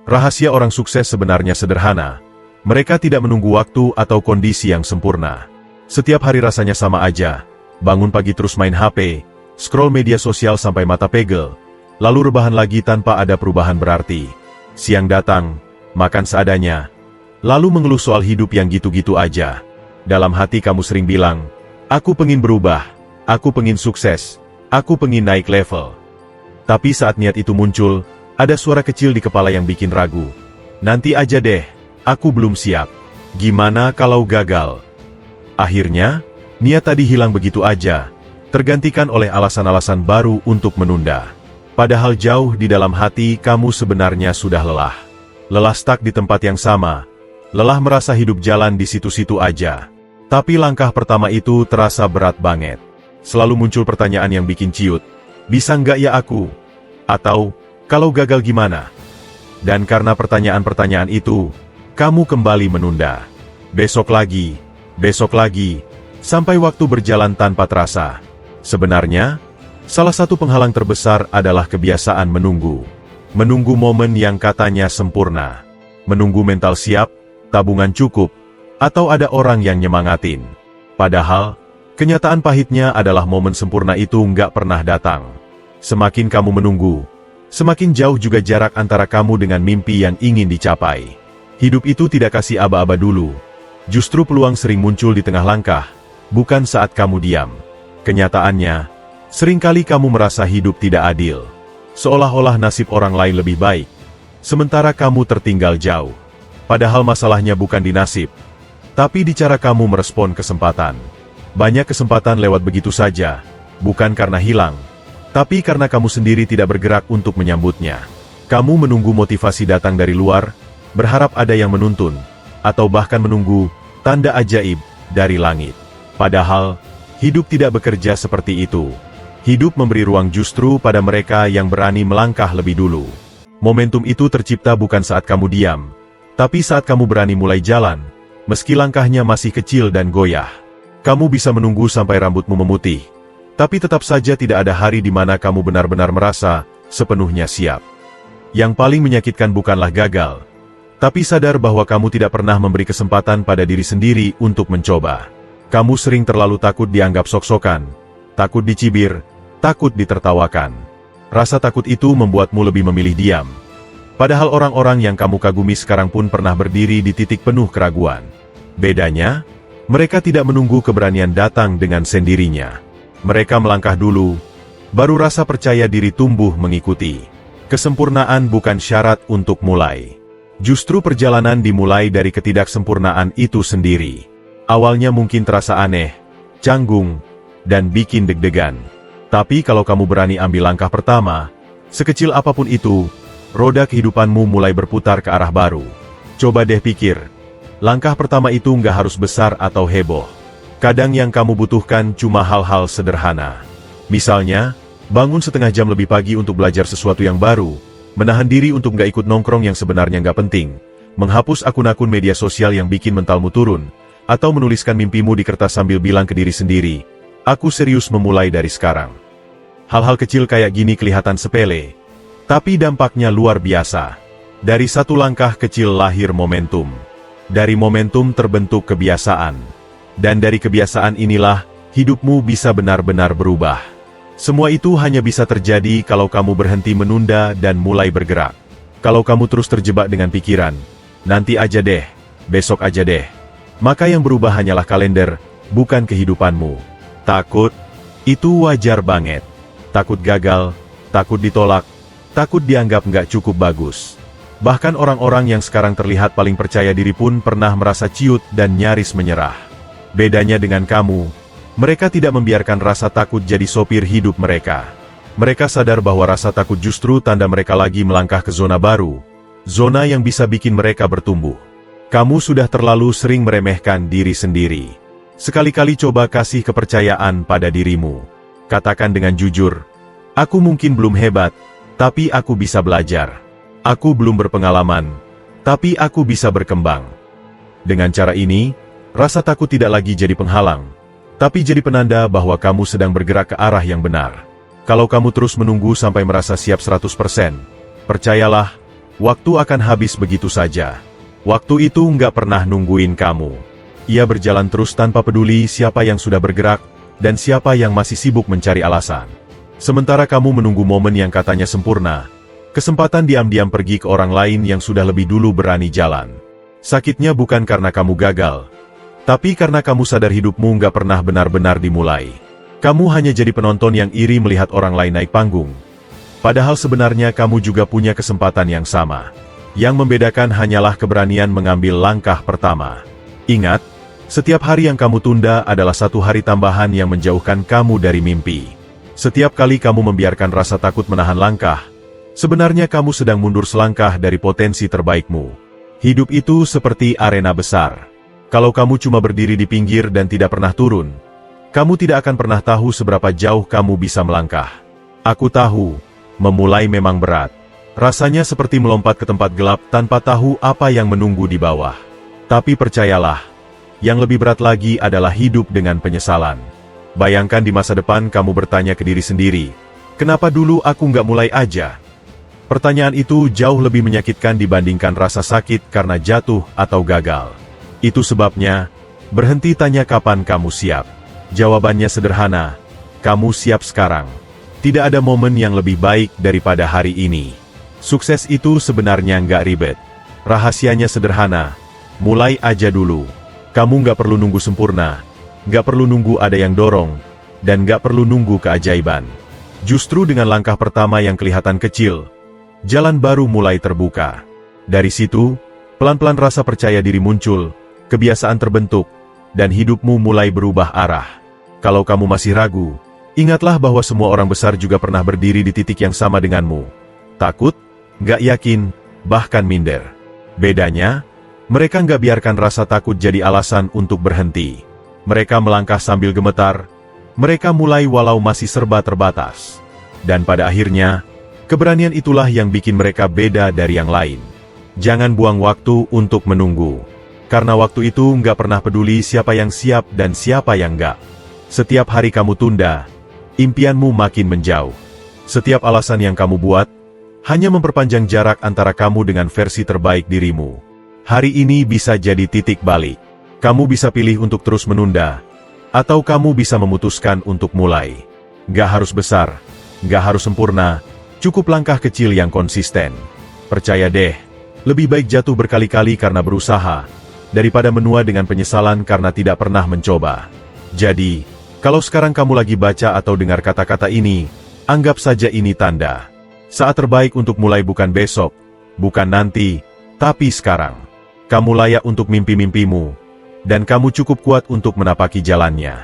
Rahasia orang sukses sebenarnya sederhana. Mereka tidak menunggu waktu atau kondisi yang sempurna. Setiap hari rasanya sama aja. Bangun pagi terus main HP, scroll media sosial sampai mata pegel, lalu rebahan lagi tanpa ada perubahan berarti. Siang datang, makan seadanya, lalu mengeluh soal hidup yang gitu-gitu aja. Dalam hati kamu sering bilang, aku pengen berubah, aku pengen sukses, aku pengen naik level. Tapi saat niat itu muncul, ada suara kecil di kepala yang bikin ragu. Nanti aja deh, aku belum siap. Gimana kalau gagal? Akhirnya, niat tadi hilang begitu aja, tergantikan oleh alasan-alasan baru untuk menunda. Padahal jauh di dalam hati kamu sebenarnya sudah lelah. Lelah stuck di tempat yang sama, lelah merasa hidup jalan di situ-situ aja. Tapi langkah pertama itu terasa berat banget. Selalu muncul pertanyaan yang bikin ciut. Bisa nggak ya aku? Atau, kalau gagal gimana? Dan karena pertanyaan-pertanyaan itu, kamu kembali menunda. Besok lagi, sampai waktu berjalan tanpa terasa. Sebenarnya, salah satu penghalang terbesar adalah kebiasaan menunggu. Menunggu momen yang katanya sempurna. Menunggu mental siap, tabungan cukup, atau ada orang yang nyemangatin. Padahal, kenyataan pahitnya adalah momen sempurna itu nggak pernah datang. Semakin kamu menunggu, semakin jauh juga jarak antara kamu dengan mimpi yang ingin dicapai. Hidup itu tidak kasih aba-aba dulu. Justru peluang sering muncul di tengah langkah, bukan saat kamu diam. Kenyataannya, seringkali kamu merasa hidup tidak adil. Seolah-olah nasib orang lain lebih baik, sementara kamu tertinggal jauh. Padahal masalahnya bukan di nasib, tapi di cara kamu merespon kesempatan. Banyak kesempatan lewat begitu saja, bukan karena hilang, tapi karena kamu sendiri tidak bergerak untuk menyambutnya. Kamu menunggu motivasi datang dari luar, berharap ada yang menuntun, atau bahkan menunggu tanda ajaib dari langit. Padahal, hidup tidak bekerja seperti itu. Hidup memberi ruang justru pada mereka yang berani melangkah lebih dulu. Momentum itu tercipta bukan saat kamu diam, tapi saat kamu berani mulai jalan, meski langkahnya masih kecil dan goyah. Kamu bisa menunggu sampai rambutmu memutih, tapi tetap saja tidak ada hari di mana kamu benar-benar merasa sepenuhnya siap. Yang paling menyakitkan bukanlah gagal, tapi sadar bahwa kamu tidak pernah memberi kesempatan pada diri sendiri untuk mencoba. Kamu sering terlalu takut dianggap sok-sokan, takut dicibir, takut ditertawakan. Rasa takut itu membuatmu lebih memilih diam. Padahal orang-orang yang kamu kagumi sekarang pun pernah berdiri di titik penuh keraguan. Bedanya, mereka tidak menunggu keberanian datang dengan sendirinya. Mereka melangkah dulu, baru rasa percaya diri tumbuh mengikuti. Kesempurnaan bukan syarat untuk mulai. Justru perjalanan dimulai dari ketidaksempurnaan itu sendiri. Awalnya mungkin terasa aneh, canggung, dan bikin deg-degan. Tapi kalau kamu berani ambil langkah pertama, sekecil apapun itu, roda kehidupanmu mulai berputar ke arah baru. Coba deh pikir, langkah pertama itu nggak harus besar atau heboh. Kadang yang kamu butuhkan cuma hal-hal sederhana. Misalnya, bangun setengah jam lebih pagi untuk belajar sesuatu yang baru, menahan diri untuk nggak ikut nongkrong yang sebenarnya nggak penting, menghapus akun-akun media sosial yang bikin mentalmu turun, atau menuliskan mimpimu di kertas sambil bilang ke diri sendiri, aku serius memulai dari sekarang. Hal-hal kecil kayak gini kelihatan sepele, tapi dampaknya luar biasa. Dari satu langkah kecil lahir momentum. Dari momentum terbentuk kebiasaan. Dan dari kebiasaan inilah, hidupmu bisa benar-benar berubah. Semua itu hanya bisa terjadi kalau kamu berhenti menunda dan mulai bergerak. Kalau kamu terus terjebak dengan pikiran, nanti aja deh, besok aja deh, maka yang berubah hanyalah kalender, bukan kehidupanmu. Takut, itu wajar banget. Takut gagal, takut ditolak, takut dianggap nggak cukup bagus. Bahkan orang-orang yang sekarang terlihat paling percaya diri pun pernah merasa ciut dan nyaris menyerah. Bedanya dengan kamu, mereka tidak membiarkan rasa takut jadi sopir hidup mereka. Mereka sadar bahwa rasa takut justru tanda mereka lagi melangkah ke zona baru, zona yang bisa bikin mereka bertumbuh. Kamu sudah terlalu sering meremehkan diri sendiri. Sekali-kali coba kasih kepercayaan pada dirimu. Katakan dengan jujur, aku mungkin belum hebat, tapi aku bisa belajar. Aku belum berpengalaman, tapi aku bisa berkembang. Dengan cara ini, rasa takut tidak lagi jadi penghalang, tapi jadi penanda bahwa kamu sedang bergerak ke arah yang benar. Kalau kamu terus menunggu sampai merasa siap 100%, percayalah, Waktu akan habis begitu saja. Waktu itu nggak pernah nungguin kamu. Ia berjalan terus tanpa peduli siapa yang sudah bergerak, dan siapa yang masih sibuk mencari alasan. Sementara kamu menunggu momen yang katanya sempurna, kesempatan diam-diam pergi ke orang lain yang sudah lebih dulu berani jalan. Sakitnya bukan karena kamu gagal, tapi karena kamu sadar hidupmu nggak pernah benar-benar dimulai. Kamu hanya jadi penonton yang iri melihat orang lain naik panggung. Padahal sebenarnya kamu juga punya kesempatan yang sama. Yang membedakan hanyalah keberanian mengambil langkah pertama. Ingat, setiap hari yang kamu tunda adalah satu hari tambahan yang menjauhkan kamu dari mimpi. Setiap kali kamu membiarkan rasa takut menahan langkah, sebenarnya kamu sedang mundur selangkah dari potensi terbaikmu. Hidup itu seperti arena besar. Kalau kamu cuma berdiri di pinggir dan tidak pernah turun, kamu tidak akan pernah tahu seberapa jauh kamu bisa melangkah. Aku tahu, memulai memang berat. Rasanya seperti melompat ke tempat gelap tanpa tahu apa yang menunggu di bawah. Tapi percayalah, yang lebih berat lagi adalah hidup dengan penyesalan. Bayangkan di masa depan kamu bertanya ke diri sendiri, kenapa dulu aku nggak mulai aja? Pertanyaan itu jauh lebih menyakitkan dibandingkan rasa sakit karena jatuh atau gagal. Itu sebabnya, berhenti tanya kapan kamu siap. Jawabannya sederhana, kamu siap sekarang. Tidak ada momen yang lebih baik daripada hari ini. Sukses itu sebenarnya nggak ribet. Rahasianya sederhana, mulai aja dulu. Kamu nggak perlu nunggu sempurna, nggak perlu nunggu ada yang dorong, dan nggak perlu nunggu keajaiban. Justru dengan langkah pertama yang kelihatan kecil, jalan baru mulai terbuka. Dari situ, pelan-pelan rasa percaya diri muncul, kebiasaan terbentuk, dan hidupmu mulai berubah arah. Kalau kamu masih ragu, ingatlah bahwa semua orang besar juga pernah berdiri di titik yang sama denganmu. Takut, nggak yakin, bahkan minder. Bedanya, mereka nggak biarkan rasa takut jadi alasan untuk berhenti. Mereka melangkah sambil gemetar, mereka mulai walau masih serba terbatas. Dan pada akhirnya, keberanian itulah yang bikin mereka beda dari yang lain. Jangan buang waktu untuk menunggu. Karena waktu itu nggak pernah peduli siapa yang siap dan siapa yang nggak. Setiap hari kamu tunda, impianmu makin menjauh. Setiap alasan yang kamu buat, hanya memperpanjang jarak antara kamu dengan versi terbaik dirimu. Hari ini bisa jadi titik balik. Kamu bisa pilih untuk terus menunda, atau kamu bisa memutuskan untuk mulai. Nggak harus besar, nggak harus sempurna, cukup langkah kecil yang konsisten. Percaya deh, lebih baik jatuh berkali-kali karena berusaha, daripada menua dengan penyesalan karena tidak pernah mencoba. Jadi, kalau sekarang kamu lagi baca atau dengar kata-kata ini, anggap saja ini tanda. Saat terbaik untuk mulai bukan besok, bukan nanti, tapi sekarang. Kamu layak untuk mimpi-mimpimu, dan kamu cukup kuat untuk menapaki jalannya.